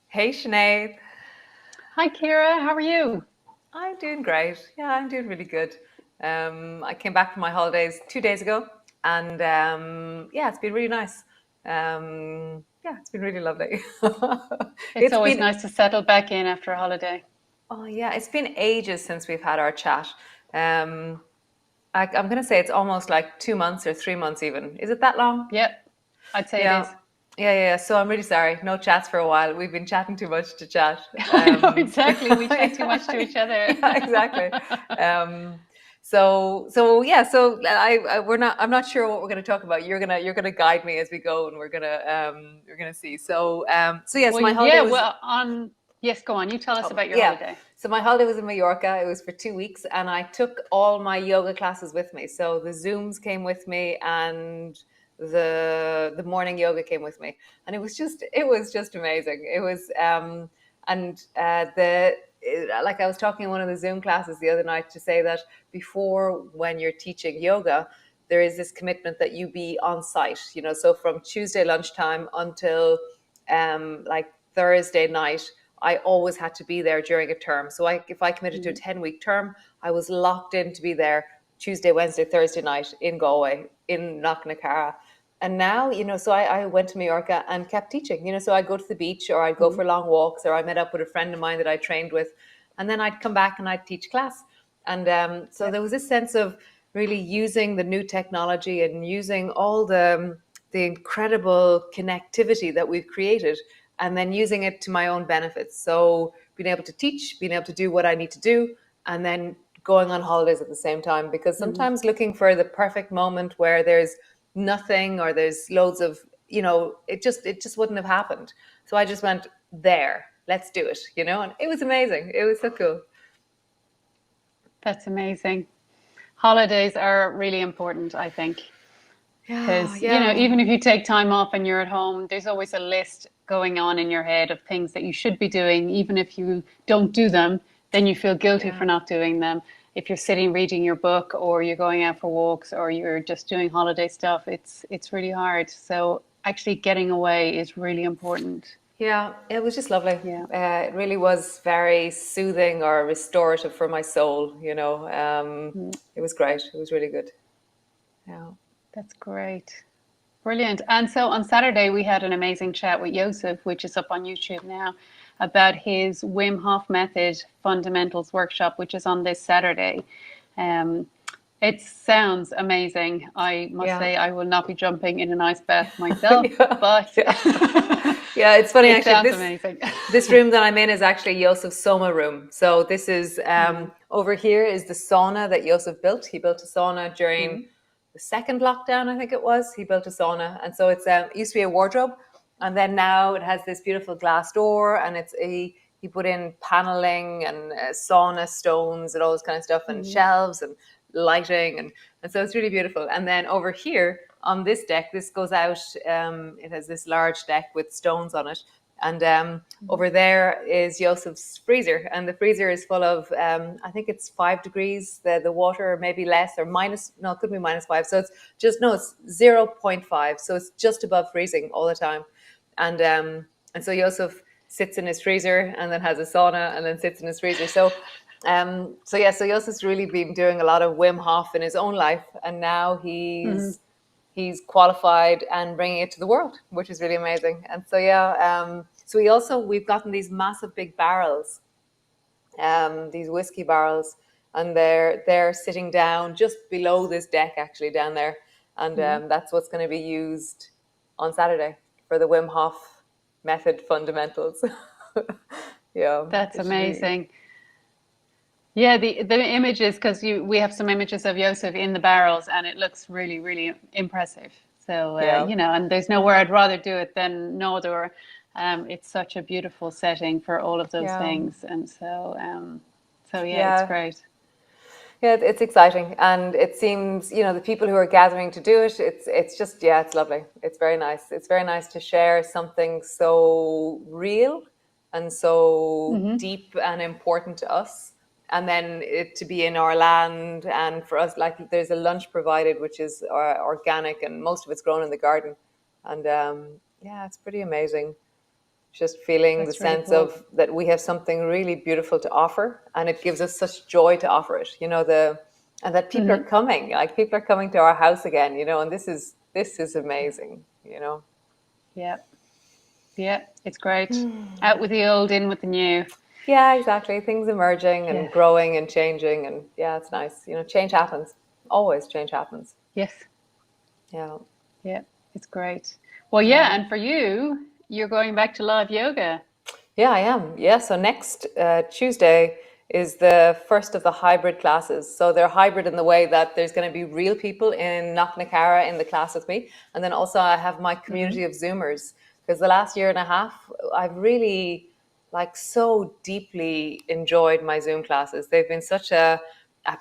Hey Sinead, Hi, Ciara. How are you? I'm doing great. Yeah, I'm doing really good. I came back from my holidays 2 days ago, and yeah, it's been really nice. Yeah, it's been really lovely. It's It's always been nice to settle back in after a holiday. oh yeah, it's been ages since we've had our chat. Um, I'm gonna say it's almost like 2 months or 3 months even. Is it that long? Yep, I'd say it Yeah, is. yeah. So I'm really sorry. No chats for a while. We've been chatting too much to chat. I know exactly. We chat too much to each other. Yeah, exactly. Um, so yeah. So we're not. I'm not sure what we're going to talk about. You're gonna guide me as we go, and we're gonna see. So yes, Well, my holiday yeah, was. well, on, yes, go on. You tell us Oh, about your yeah. holiday. So my holiday was in Mallorca. It was for 2 weeks, and I took all my yoga classes with me. So the Zooms came with me, and the morning yoga came with me, and it was just amazing. It was and the like I was talking in one of the Zoom classes the other night to say that before when you're teaching yoga, there is this commitment that you be on site. So from Tuesday lunchtime until like Thursday night, I always had to be there during a term. So if I committed to a Mm. 10-week term, I was locked in to be there Tuesday, Wednesday, Thursday night in Galway, in Knocknacarra. And now, so I went to Mallorca and kept teaching. So I'd go to the beach, or I'd go Mm. for long walks, or I met up with a friend of mine that I trained with. And then I'd come back and I'd teach class. And so Yep. there was this sense of really using the new technology and using all the incredible connectivity that we've created, and then using it to my own benefits. So being able to teach, being able to do what I need to do, and then going on holidays at the same time. Because Mm. sometimes looking for the perfect moment where there's nothing or there's loads of, it just wouldn't have happened. So I just went there. Let's do it, and it was amazing. It was so cool. That's amazing. Holidays are really important, I think, Yeah, because, yeah, even if you take time off and you're at home, there's always a list going on in your head of things that you should be doing. Even if you don't do them, then you feel guilty for yeah. not doing them. If you're sitting reading your book, or you're going out for walks, or you're just doing holiday stuff, it's really hard. So actually getting away is really important. Yeah, it was just lovely. Yeah. It really was very soothing or restorative for my soul. Mm. It was great. It was really good. Yeah. That's great. Brilliant. And so on Saturday, we had an amazing chat with Josef, which is up on YouTube now, about his Wim Hof Method Fundamentals workshop, which is on this Saturday. Um, it sounds amazing. I must Yeah. say, I will not be jumping in an ice bath myself, Yeah. but Yeah. Yeah, it's funny it actually. sounds This amazing. this room that I'm in is actually Josef's Soma room. So this is Mm, over here is the sauna that Josef built. He built a sauna during mm, the second lockdown, I think it was. He built a sauna, and so it used to be a wardrobe, and then now it has this beautiful glass door, and he put in paneling and sauna stones and all this kind of stuff, and mm, shelves and lighting, and so it's really beautiful. And then over here on this deck, this goes out. It has this large deck with stones on it, and mm. over there is Josef's freezer, and the freezer is full of, I think it's 5 degrees. The water maybe less or minus. No, it could be -5. So it's just no, it's 0.5. So it's just above freezing all the time, and so Josef sits in his freezer and then has a sauna and then sits in his freezer. So yeah, so Josef's really been doing a lot of Wim Hof in his own life, and now Mm. he's qualified and bringing it to the world, which is really amazing. And so yeah, so we've gotten these massive big barrels, these whiskey barrels, and they're sitting down just below this deck actually down there, and Mm. that's what's going to be used on Saturday for the Wim Hof method fundamentals. Yeah, That's it should be. amazing. Yeah, the images, because we have some images of Joseph in the barrels, and it looks really, really impressive. So Yeah, and there's nowhere I'd rather do it than NADUIR. It's such a beautiful setting for all of those yeah, things, and so yeah, it's yeah. great. Yeah, it's exciting, and it seems the people who are gathering to do it. It's just yeah, it's lovely. It's very nice. It's very nice to share something so real and so Hmm. deep and important to us, and then it to be in our land, and for us, like there's a lunch provided which is organic, and most of it's grown in the garden, and yeah, it's pretty amazing. just feeling the That's really sense cool. of that we have something really beautiful to offer, and it gives us such joy to offer it, and that people are coming, like people are coming to our house again, and this is amazing. Yeah. Yeah. It's great. Out with the old, in with the new. Yeah, exactly. Things emerging and Yeah. growing and changing, and yeah, it's nice. Change happens. Always change happens. Yes. Yeah. Yeah. It's great. Well, Yeah. yeah. And for you, you're going back to live yoga. Yeah, I am. Yeah, so next Tuesday is the first of the hybrid classes. So they're hybrid in the way that there's going to be real people in Knocknacarra in the class with me. And then also I have my community of Zoomers, because the last year and a half, I've really so deeply enjoyed my Zoom classes. They've been such a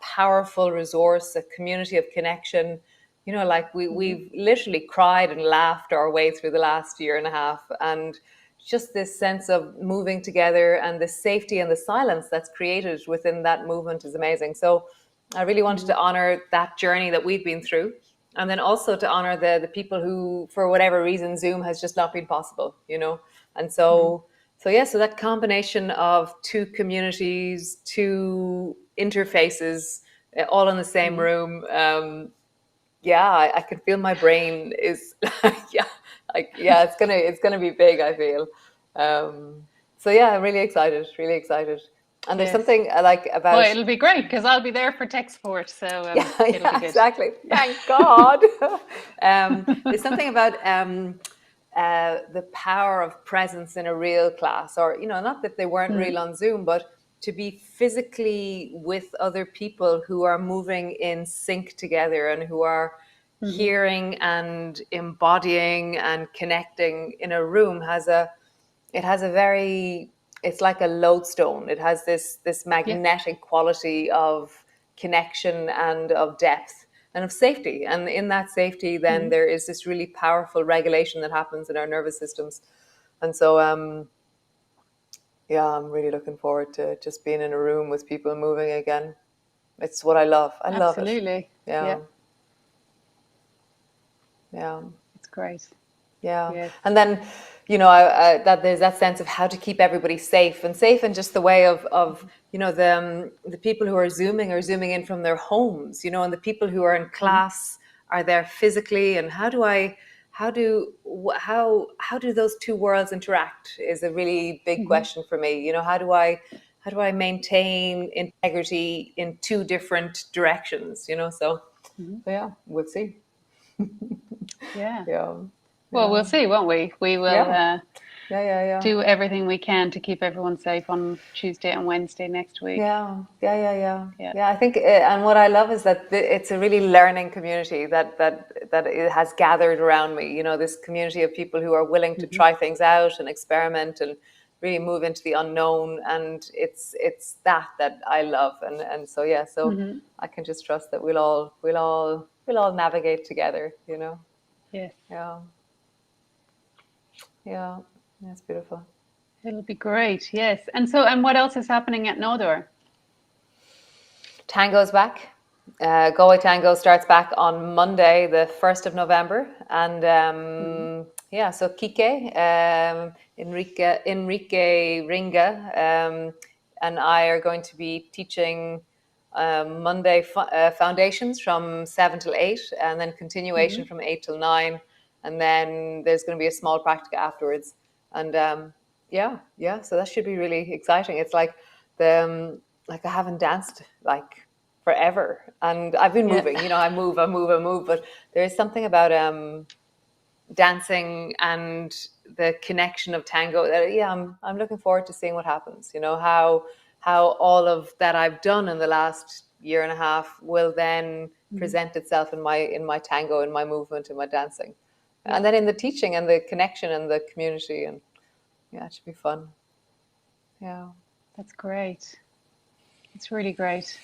powerful resource, a community of connection. We've literally cried and laughed our way through the last year and a half. And just this sense of moving together and the safety and the silence that's created within that movement is amazing. So I really wanted to honor that journey that we've been through, and then also to honor the people who, for whatever reason, Zoom has just not been possible, And so that combination of two communities, two interfaces, all in the same room. Yeah, I can feel my brain is it's gonna be big, I feel. So yeah, I'm really excited, really excited. And there's Yes. something I like Well, about it'll be great because I'll be there for tech support. So yeah, it'll be yeah, good. exactly. Thank God. There's something about the power of presence in a real class, or not that they weren't real on Zoom, but to be physically with other people who are moving in sync together and who are hearing and embodying and connecting in a room has a very, it's like a lodestone. It has this Yeah. magnetic quality of connection and of depth and of safety. And in that safety, then there is this really powerful regulation that happens in our nervous systems. And so yeah, I'm really looking forward to just being in a room with people moving again. It's what I love. I love it. Absolutely. Yeah. Yeah. Yeah. It's great. Yeah. Yes. And then, that there's that sense of how to keep everybody safe, and safe in just the way of the people who are zooming in from their homes, and the people who are in class are there physically. And how do those two worlds interact is a really big question for me. How do I maintain integrity in two different directions, so yeah, we'll see. Yeah. Yeah. Well, we'll Yeah. see, won't we? We will Yeah. Yeah, yeah, yeah. do everything we can to keep everyone safe on Tuesday and Wednesday next week. Yeah, yeah, yeah, yeah. Yeah. Yeah, I think, and what I love is that it's a really learning community that it has gathered around me. This community of people who are willing to try things out and experiment and really move into the unknown. And it's that I love. And so yeah, so I can just trust that we'll all navigate together. Yes. Yeah, yeah, that's beautiful. It'll be great. Yes. And what else is happening at NADUIR? Tango's back. Galway Tango starts back on Monday, the 1st of November. And yeah, so Kike, Enrique Ringa, and I are going to be teaching Monday foundations from 7 till 8, and then continuation from 8 till 9. And then there's going to be a small practica afterwards. And yeah, so that should be really exciting. It's like I haven't danced forever, and I've been Yeah. moving. I move, but there is something about dancing and the connection of tango. Yeah, I'm looking forward to seeing what happens. How all of that I've done in the last year and a half will then present itself in my tango, in my movement, in my dancing, Yeah. and then in the teaching and the connection and the community. And yeah, it should be fun. Yeah. That's great. It's really great.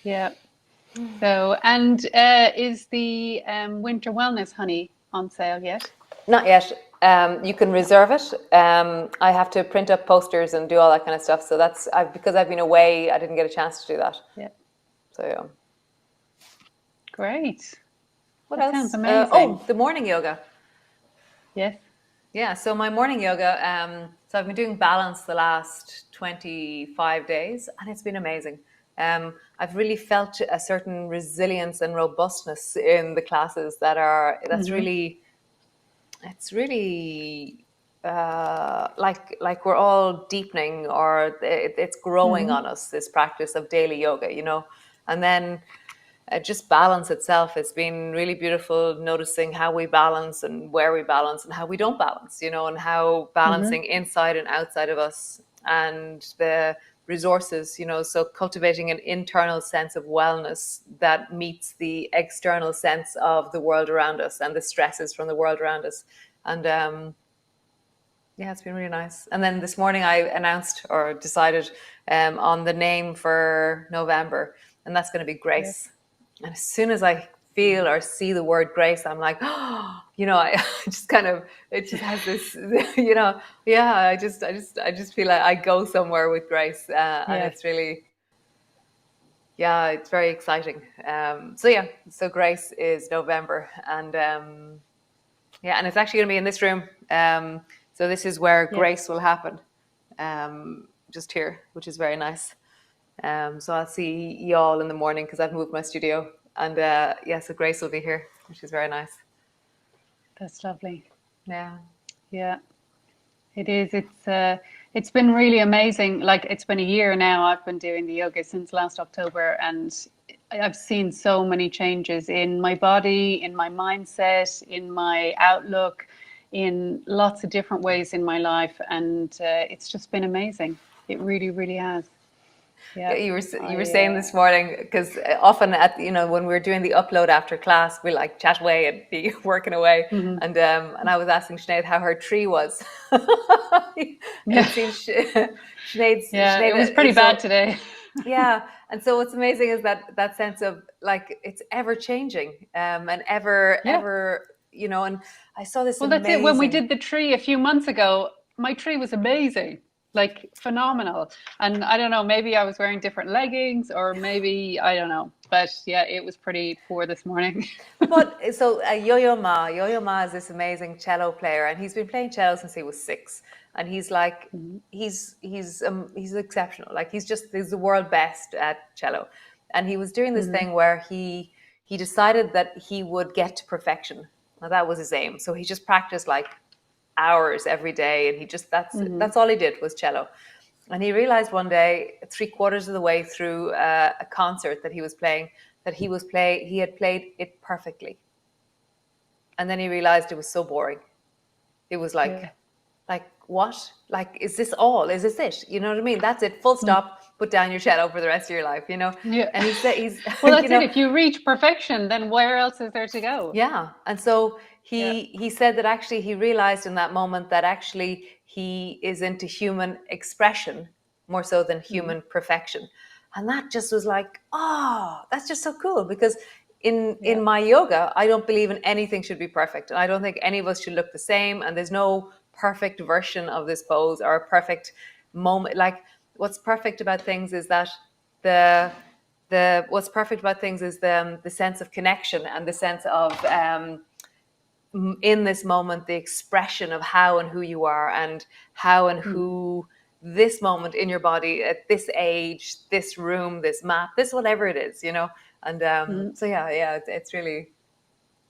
Yeah. So, and is the winter wellness honey on sale yet? Not yet. You can reserve it. I have to print up posters and do all that kind of stuff. So because I've been away, I didn't get a chance to do that. Yeah. So yeah. Great. What That else? sounds amazing. The morning yoga. Yes. Yeah, so my morning yoga, so I've been doing balance the last 25 days, and it's been amazing. I've really felt a certain resilience and robustness in the classes that's Hmm. really, it's really like we're all deepening, or it's growing Hmm. on us, this practice of daily yoga, and then just balance itself. It's been really beautiful noticing how we balance and where we balance and how we don't balance, and how Hmm. balancing inside and outside of us, and the resources, so cultivating an internal sense of wellness that meets the external sense of the world around us and the stresses from the world around us. And yeah, it's been really nice. And then this morning I announced or decided on the name for November, and that's going to be Yes. Grace. And as soon as I feel or see the word grace, I'm like, oh, I just kind of, it just has this, yeah, I just feel like I go somewhere with grace, and Yes. it's really, yeah, it's very exciting. So yeah, so Grace is November, and yeah, and it's actually going to be in this room. So this is where Yes. grace will happen, just here, which is very nice. So I'll see you all in the morning because I've moved my studio, and yeah, so Grace will be here, which is very nice. That's lovely. Yeah. Yeah. It is. It's been really amazing. Like it's been a year now. I've been doing the yoga since last October, and I've seen so many changes in my body, in my mindset, in my outlook, in lots of different ways in my life, and it's just been amazing. It really, really has. Yeah, Yeah. you were I. saying this morning, because often at when we're doing the upload after class, we like chat away and be working away, Mhm. and I was asking Sinead how her tree was, and Yeah. it seems Yeah. It was Sinead, pretty bad so today. yeah, and so what's amazing is that sense of like it's ever changing, and Yeah. ever, and I saw this Well, that's it. When we amazing. did the tree a few months ago, my tree was amazing, like phenomenal. And I don't know, maybe I was wearing different leggings or maybe, I don't know. But yeah, it was pretty poor this morning. But so Yo-Yo Ma is this amazing cello player, and he's been playing cello since he was 6, and he's like, Mhm. he's exceptional. Like he's the world best at cello, and he was doing this Mhm. thing where he decided that he would get to perfection. Now that was his aim. So he just practiced like hours every day, and he just Mhm. that's all he did was cello. And he realized one day, 3/4 of the way through a concert that he was playing, that he had played it perfectly. And then he realized it was so boring. It was Yeah. like what? Like, is this all? Is this it? You know what I mean? That's it. Full Mm. stop. Put down your cello for the rest of your life. Yeah. And he said he's, Well, that's it. If you reach perfection, then where else is there to go? yeah. And so Yeah. he said that actually he realized in that moment that actually he is into human expression more so than Mhm. human perfection. And that just was like, oh, that's just so cool, because Yeah. in my yoga, I don't believe in anything should be perfect. And I don't think any of us should look the same. And there's no perfect version of this pose or a perfect moment. Like what's perfect about things is that the the what's perfect about things is the sense of connection and the sense of in this moment the expression of how and who you are, and how and Mm. who this moment in your body at this age, this room, this mat, this whatever it is, and Mhm. so yeah, it's really,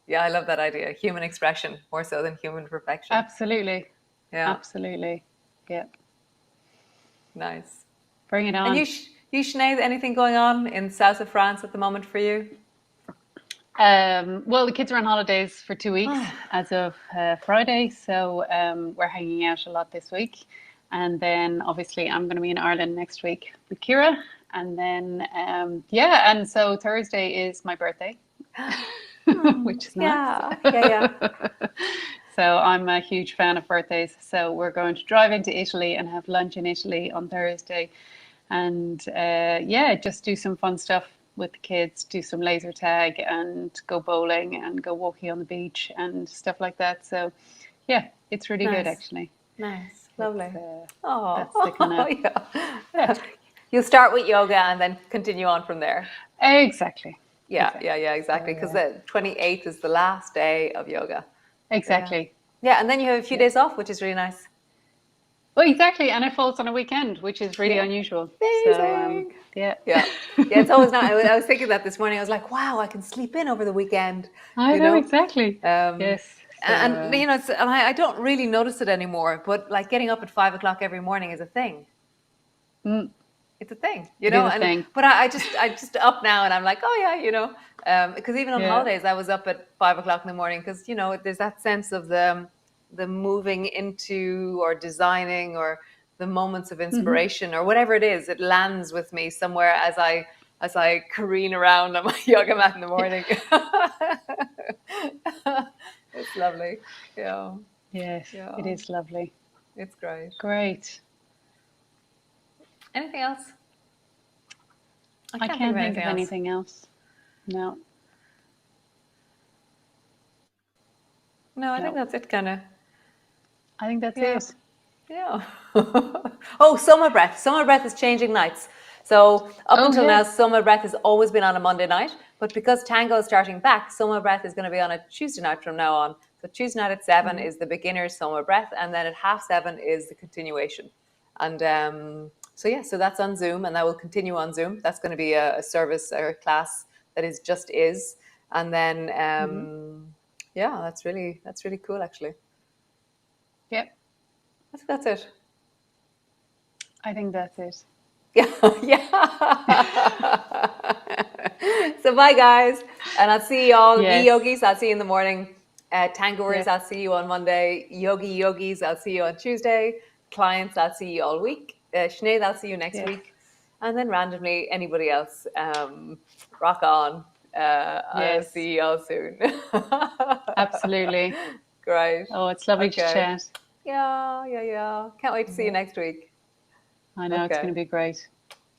yeah, I love that idea, human expression more so than human perfection. Absolutely. Yeah, Absolutely. Yeah. nice. Bring it And on. you Sinead, anything going on in south of France at the moment for you? Well, the kids are on holidays for 2 weeks Oh, as of Friday, so we're hanging out a lot this week. And then obviously I'm going to be in Ireland next week with Ciara. And then, yeah, and so Thursday is my birthday, which is nice. yeah, yeah. So I'm a huge fan of birthdays. So we're going to drive into Italy and have lunch in Italy on Thursday. And yeah, just do some fun stuff with the kids, do some laser tag and go bowling and go walking on the beach and stuff like that. So yeah, it's really good Nice, actually. nice, It's lovely. Oh, that's the kind of yeah, yeah. You'll start with yoga and then continue on from there. exactly, Yeah, exactly. exactly. So Because the 28th is the last day of yoga. So yeah, exactly. Yeah, and then you have a few Yeah. days off, which is really nice. Well, exactly, and it falls on a weekend, which is really Yeah, unusual. So, amazing. yeah. Yeah, yeah. It's always not. I was thinking that this morning. I was like, wow, I can sleep in over the weekend. I You know know. exactly. Um, Yes. So, and you know, and I don't really notice it anymore. But like getting up at 5 o'clock every morning is a thing. mm, It's a thing, it is a and thing. but I just up now and I'm like, oh yeah, because even on Yeah. holidays I was up at 5 o'clock in the morning because there's that sense of the moving into or designing or the moments of Hmm. inspiration or whatever it is. It lands with me somewhere as I careen around on my yoga mat in the morning. It's lovely. Yeah, Yes, it yeah, is lovely. it's great. Great. Anything else? I I can't think of can't think anything of else. anything else. No, No, I think no. that's it, kind of. I think that's Yeah, it. yeah. Oh, summer breath. Summer breath is changing nights. So up Oh, until now, yeah. summer breath has always been on a Monday night. But because Tango is starting back, summer breath is going to be on a Tuesday night from now on. So Tuesday night at 7 Mhm. is the beginner's summer breath, and then at 7:30 is the continuation. And so yeah, so that's on Zoom, and that will continue on Zoom. That's going to be a service or a class that is just is, and then Mhm. yeah, that's really cool actually. Yep. I think that's it. I think that's it. Yeah, yeah. So bye, guys, and I'll see you all. Yes. Yogis, I'll see you in the morning. Tangoers, Yeah. I'll see you on Monday. Yogis, I'll see you on Tuesday. Clients, I'll see you all week. Sinead, I'll see you next Yes. week, and then randomly anybody else. Rock on. I'll Yes. see you all soon. Absolutely. Great. Oh, it's lovely to Okay. chat. Yeah, yeah, yeah. Can't wait to see you Yeah. next week. I know it's going Okay. to be great.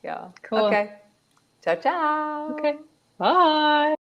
Yeah. Cool. Okay. Ciao, ciao. Okay. Bye.